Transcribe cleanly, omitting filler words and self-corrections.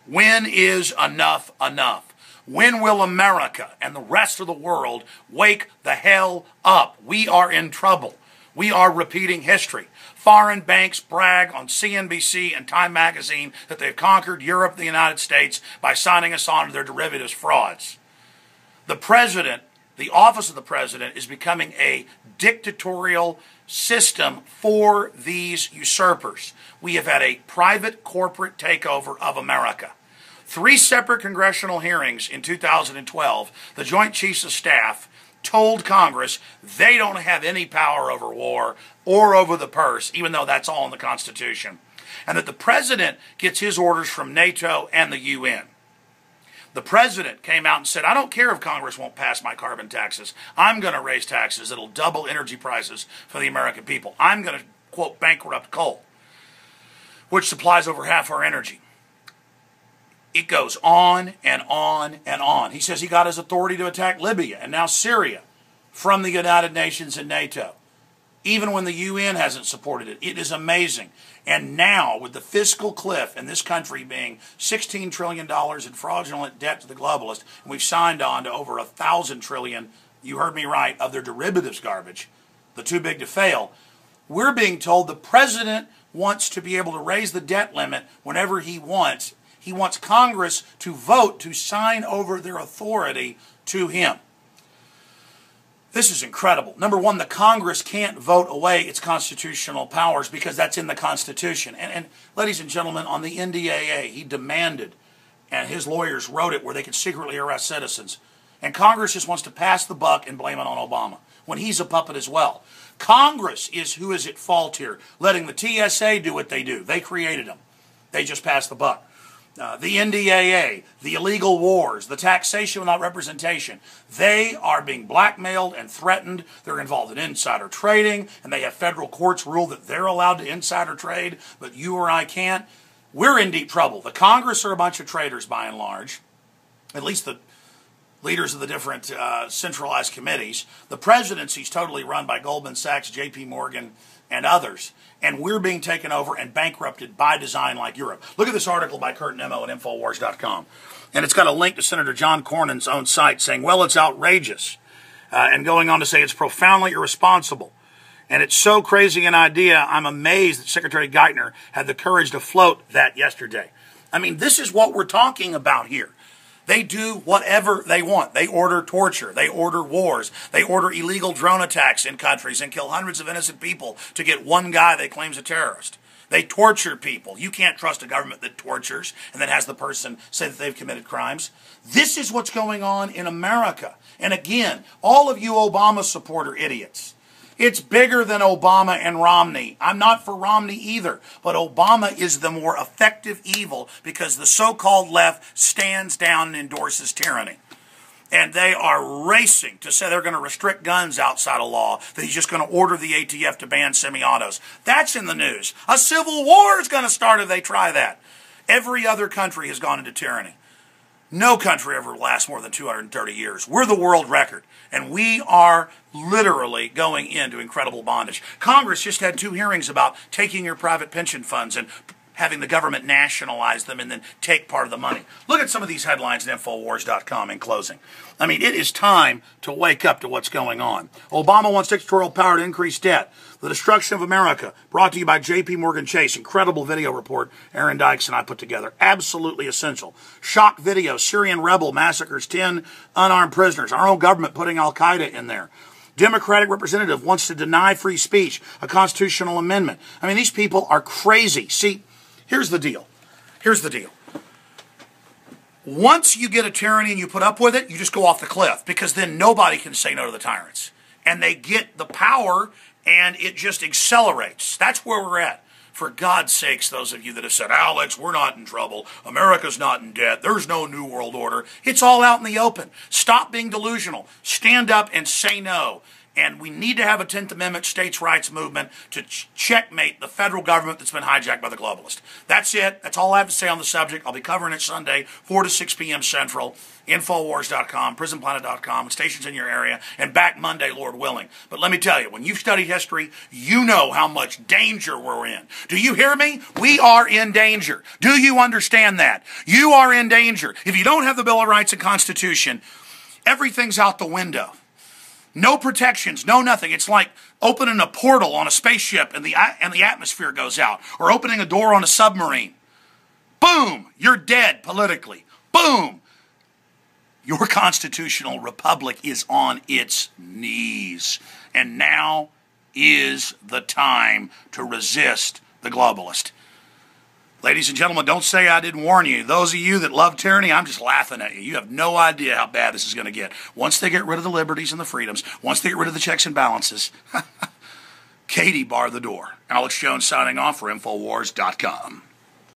When is enough enough? When will America and the rest of the world wake the hell up? We are in trouble. We are repeating history. Foreign banks brag on CNBC and Time magazine that they've conquered Europe and the United States by signing us on to their derivatives frauds. The president, the office of the president, is becoming a dictatorial system for these usurpers. We have had a private corporate takeover of America. 3 separate congressional hearings in 2012, the Joint Chiefs of Staff told Congress they don't have any power over war or over the purse, even though that's all in the Constitution, and that the president gets his orders from NATO and the UN. The president came out and said, I don't care if Congress won't pass my carbon taxes. I'm going to raise taxes that'll double energy prices for the American people. I'm going to, quote, bankrupt coal, which supplies over half our energy. It goes on and on and on. He says he got his authority to attack Libya and now Syria from the United Nations and NATO, even when the UN hasn't supported it. It is amazing. And now, with the fiscal cliff in this country being $16 trillion in fraudulent debt to the globalists, and we've signed on to over 1,000 trillion, you heard me right, of their derivatives garbage, the too big to fail, we're being told the president wants to be able to raise the debt limit whenever he wants. He wants Congress to vote to sign over their authority to him. This is incredible. Number one, the Congress can't vote away its constitutional powers because that's in the Constitution. And ladies and gentlemen, on the NDAA, he demanded, and his lawyers wrote it, where they could secretly arrest citizens. And Congress just wants to pass the buck and blame it on Obama, when he's a puppet as well. Congress is who is at fault here, letting the TSA do what they do. They created them. They just passed the buck. The NDAA, the illegal wars, the taxation without representation, they are being blackmailed and threatened. They're involved in insider trading, and they have federal courts rule that they're allowed to insider trade, but you or I can't. We're in deep trouble. The Congress are a bunch of traitors by and large, at least the leaders of the different centralized committees. The presidency's totally run by Goldman Sachs, J.P. Morgan, and others. And we're being taken over and bankrupted by design like Europe. Look at this article by Kurt Nemo at Infowars.com. And it's got a link to Senator John Cornyn's own site saying, well, it's outrageous. And going on to say it's profoundly irresponsible. And it's so crazy an idea, I'm amazed that Secretary Geithner had the courage to float that yesterday. I mean, this is what we're talking about here. They do whatever they want. They order torture. They order wars. They order illegal drone attacks in countries and kill hundreds of innocent people to get one guy they claim's a terrorist. They torture people. You can't trust a government that tortures and then has the person say that they've committed crimes. This is what's going on in America. And again, all of you Obama supporter idiots, it's bigger than Obama and Romney. I'm not for Romney either, but Obama is the more effective evil because the so-called left stands down and endorses tyranny. And they are racing to say they're going to restrict guns outside of law, that he's just going to order the ATF to ban semi-autos. That's in the news. A civil war is going to start if they try that. Every other country has gone into tyranny. No country ever lasts more than 230 years. We're the world record, and we are literally going into incredible bondage. Congress just had 2 hearings about taking your private pension funds and having the government nationalize them and then take part of the money. Look at some of these headlines in Infowars.com in closing. I mean, it is time to wake up to what's going on. Obama wants dictatorial power to increase debt. The destruction of America, brought to you by J.P. Morgan Chase. Incredible video report Aaron Dykes and I put together. Absolutely essential. Shock video, Syrian rebel massacres 10 unarmed prisoners. Our own government putting Al-Qaeda in there. Democratic representative wants to deny free speech, a constitutional amendment. I mean, these people are crazy. See, here's the deal. Here's the deal. Once you get a tyranny and you put up with it, you just go off the cliff because then nobody can say no to the tyrants. And they get the power and it just accelerates. That's where we're at. For God's sakes, those of you that have said, Alex, we're not in trouble. America's not in debt. There's no new world order. It's all out in the open. Stop being delusional. Stand up and say no. And we need to have a 10th Amendment states' rights movement to checkmate the federal government that's been hijacked by the globalists. That's it. That's all I have to say on the subject. I'll be covering it Sunday, 4 to 6 p.m. Central, Infowars.com, PrisonPlanet.com, and stations in your area, and back Monday, Lord willing. But let me tell you, when you've studied history, you know how much danger we're in. Do you hear me? We are in danger. Do you understand that? You are in danger. If you don't have the Bill of Rights and Constitution, everything's out the window. No protections, no nothing. It's like opening a portal on a spaceship and the atmosphere goes out, or opening a door on a submarine. Boom, you're dead politically. Boom. Your constitutional republic is on its knees. And now is the time to resist the globalist. Ladies and gentlemen, don't say I didn't warn you. Those of you that love tyranny, I'm just laughing at you. You have no idea how bad this is going to get. Once they get rid of the liberties and the freedoms, once they get rid of the checks and balances, Katie, bar the door. Alex Jones signing off for Infowars.com.